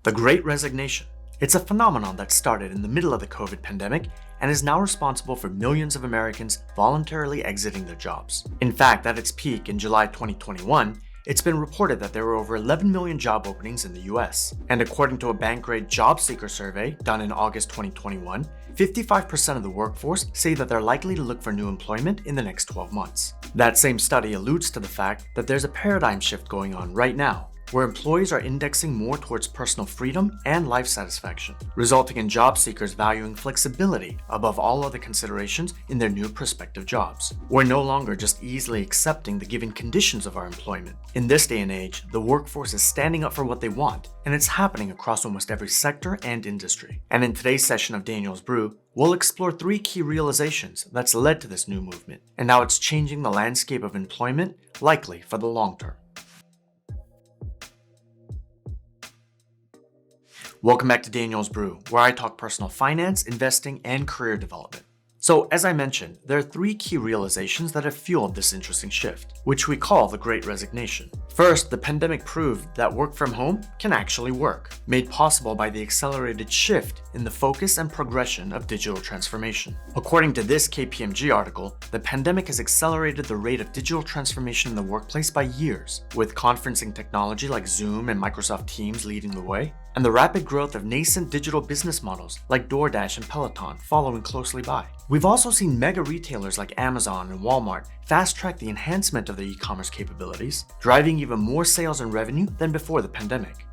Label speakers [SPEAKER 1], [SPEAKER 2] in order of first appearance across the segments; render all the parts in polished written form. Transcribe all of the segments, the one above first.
[SPEAKER 1] The Great Resignation. It's a phenomenon that started in the middle of the COVID pandemic and is now responsible for millions of Americans voluntarily exiting their jobs. In fact, at its peak in July 2021, it's been reported that there were over 11 million job openings in the US. And according to a Bankrate job seeker survey done in August 2021, 55% of the workforce say that they're likely to look for new employment in the next 12 months. That same study alludes to the fact that there's a paradigm shift going on right now, where employees are indexing more towards personal freedom and life satisfaction, resulting in job seekers valuing flexibility above all other considerations in their new prospective jobs. We're no longer just easily accepting the given conditions of our employment. In this day and age, the workforce is standing up for what they want, and it's happening across almost every sector and industry. And in today's session of Daniel's Brew, we'll explore 3 key realizations that's led to this new movement, and how it's changing the landscape of employment, likely for the long term. Welcome back to Daniel's Brew, where I talk personal finance, investing, and career development. So, as I mentioned, there are 3 key realizations that have fueled this interesting shift, which we call the Great Resignation. First, the pandemic proved that work from home can actually work, made possible by the accelerated shift in the focus and progression of digital transformation. According to this KPMG article, the pandemic has accelerated the rate of digital transformation in the workplace by years, with conferencing technology like Zoom and Microsoft Teams leading the way, and the rapid growth of nascent digital business models like DoorDash and Peloton following closely by. We've also seen mega retailers like Amazon and Walmart fast-track the enhancement of their e-commerce capabilities, driving even more sales and revenue than before the pandemic.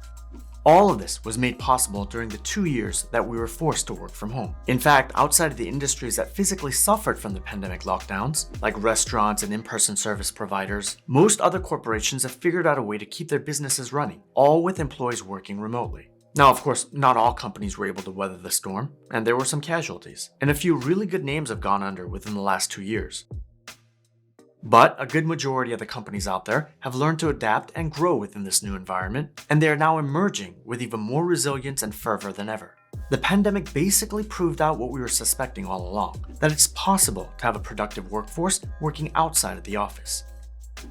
[SPEAKER 1] All of this was made possible during the 2 years that we were forced to work from home. In fact, outside of the industries that physically suffered from the pandemic lockdowns, like restaurants and in-person service providers, most other corporations have figured out a way to keep their businesses running, all with employees working remotely. Now, of course, not all companies were able to weather the storm, and there were some casualties, and a few really good names have gone under within the last 2 years. But a good majority of the companies out there have learned to adapt and grow within this new environment, and they are now emerging with even more resilience and fervor than ever. The pandemic basically proved out what we were suspecting all along, that it's possible to have a productive workforce working outside of the office.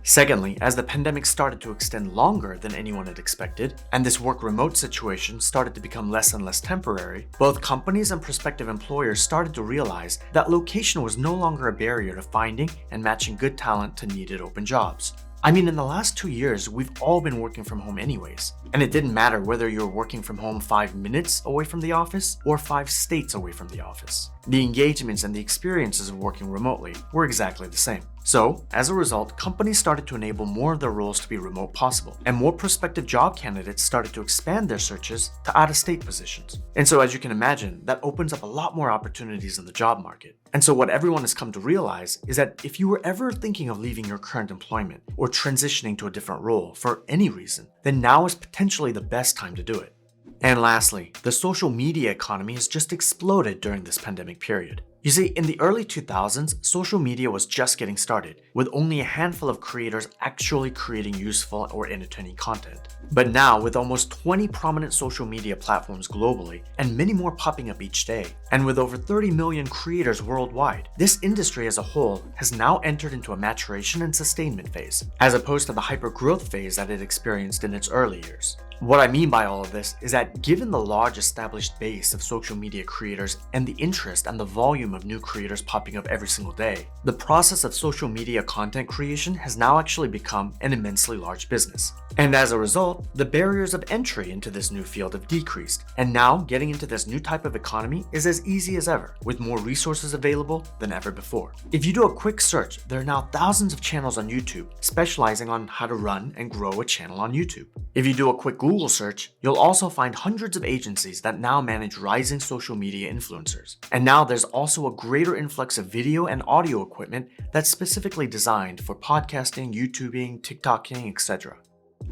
[SPEAKER 1] Secondly, as the pandemic started to extend longer than anyone had expected, and this work remote situation started to become less and less temporary, both companies and prospective employers started to realize that location was no longer a barrier to finding and matching good talent to needed open jobs. I mean, in the last 2 years, we've all been working from home anyways. And it didn't matter whether you were working from home 5 minutes away from the office or 5 states away from the office. The engagements and the experiences of working remotely were exactly the same. So, as a result, companies started to enable more of their roles to be remote possible, and more prospective job candidates started to expand their searches to out-of-state positions. And so, as you can imagine, that opens up a lot more opportunities in the job market. And so what everyone has come to realize is that if you were ever thinking of leaving your current employment or transitioning to a different role for any reason, then now is potentially the best time to do it. And lastly, the social media economy has just exploded during this pandemic period. You see, in the early 2000s, social media was just getting started, with only a handful of creators actually creating useful or entertaining content. But now, with almost 20 prominent social media platforms globally, and many more popping up each day, and with over 30 million creators worldwide, this industry as a whole has now entered into a maturation and sustainment phase, as opposed to the hyper-growth phase that it experienced in its early years. What I mean by all of this is that given the large established base of social media creators and the interest and the volume of new creators popping up every single day, the process of social media content creation has now actually become an immensely large business. And as a result, the barriers of entry into this new field have decreased, and now getting into this new type of economy is as easy as ever, with more resources available than ever before. If you do a quick search, there are now thousands of channels on YouTube specializing on how to run and grow a channel on YouTube. If you do a quick Google search, you'll also find hundreds of agencies that now manage rising social media influencers. And now there's also a greater influx of video and audio equipment that's specifically designed for podcasting, YouTubing, TikToking, etc.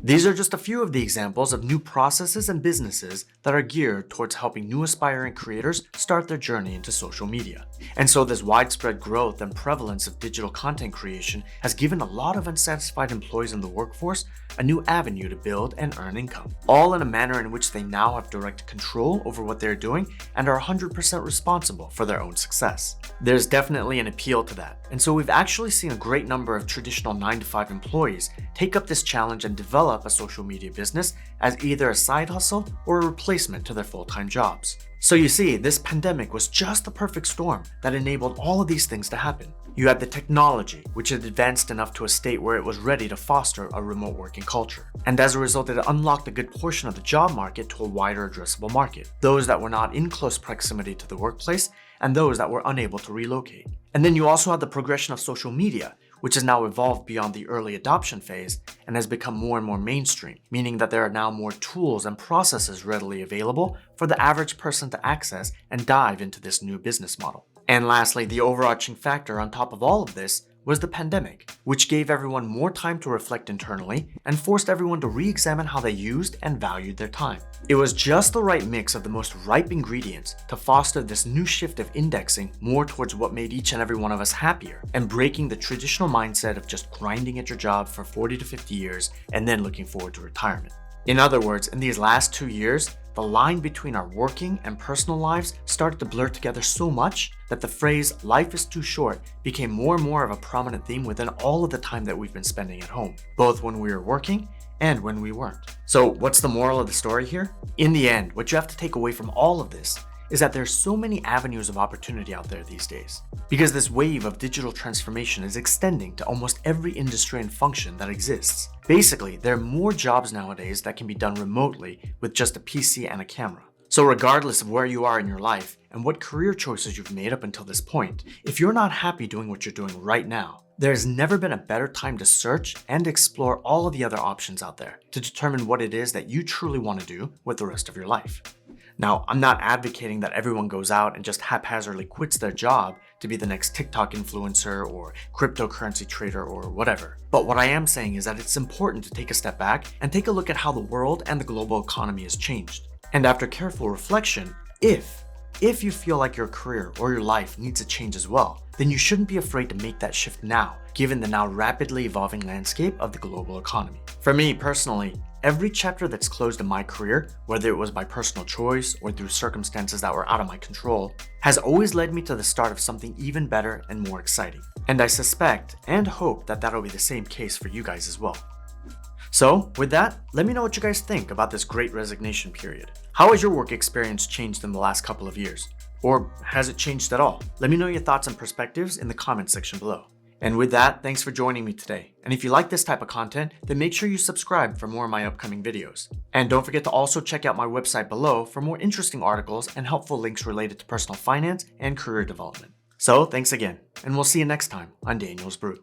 [SPEAKER 1] These are just a few of the examples of new processes and businesses that are geared towards helping new aspiring creators start their journey into social media. And so this widespread growth and prevalence of digital content creation has given a lot of unsatisfied employees in the workforce a new avenue to build and earn income, all in a manner in which they now have direct control over what they're doing and are 100% responsible for their own success. There's definitely an appeal to that, and so we've actually seen a great number of traditional 9-to-5 employees take up this challenge and develop develop a social media business as either a side hustle or a replacement to their full-time jobs. So you see, this pandemic was just the perfect storm that enabled all of these things to happen. You had the technology, which had advanced enough to a state where it was ready to foster a remote working culture. And as a result, it unlocked a good portion of the job market to a wider addressable market, those that were not in close proximity to the workplace and those that were unable to relocate. And then you also had the progression of social media, which has now evolved beyond the early adoption phase and has become more and more mainstream, meaning that there are now more tools and processes readily available for the average person to access and dive into this new business model. And lastly, the overarching factor on top of all of this was the pandemic, which gave everyone more time to reflect internally and forced everyone to re-examine how they used and valued their time. It was just the right mix of the most ripe ingredients to foster this new shift of indexing more towards what made each and every one of us happier and breaking the traditional mindset of just grinding at your job for 40 to 50 years and then looking forward to retirement. In other words, in these last 2 years, the line between our working and personal lives started to blur together so much that the phrase "life is too short" became more and more of a prominent theme within all of the time that we've been spending at home, both when we were working and when we weren't. So what's the moral of the story here? In the end, what you have to take away from all of this is that there's so many avenues of opportunity out there these days, because this wave of digital transformation is extending to almost every industry and function that exists. Basically, there are more jobs nowadays that can be done remotely with just a PC and a camera. So regardless of where you are in your life and what career choices you've made up until this point, if you're not happy doing what you're doing right now, there has never been a better time to search and explore all of the other options out there to determine what it is that you truly want to do with the rest of your life. Now, I'm not advocating that everyone goes out and just haphazardly quits their job to be the next TikTok influencer or cryptocurrency trader or whatever. But what I am saying is that it's important to take a step back and take a look at how the world and the global economy has changed. And after careful reflection, if you feel like your career or your life needs a change as well, then you shouldn't be afraid to make that shift now, given the now rapidly evolving landscape of the global economy. For me personally, every chapter that's closed in my career, whether it was by personal choice or through circumstances that were out of my control, has always led me to the start of something even better and more exciting. And I suspect and hope that that'll be the same case for you guys as well. So with that, let me know what you guys think about this great resignation period. How has your work experience changed in the last couple of years? Or has it changed at all? Let me know your thoughts and perspectives in the comments section below. And with that, thanks for joining me today. And if you like this type of content, then make sure you subscribe for more of my upcoming videos. And don't forget to also check out my website below for more interesting articles and helpful links related to personal finance and career development. So thanks again, and we'll see you next time on Daniel's Brew.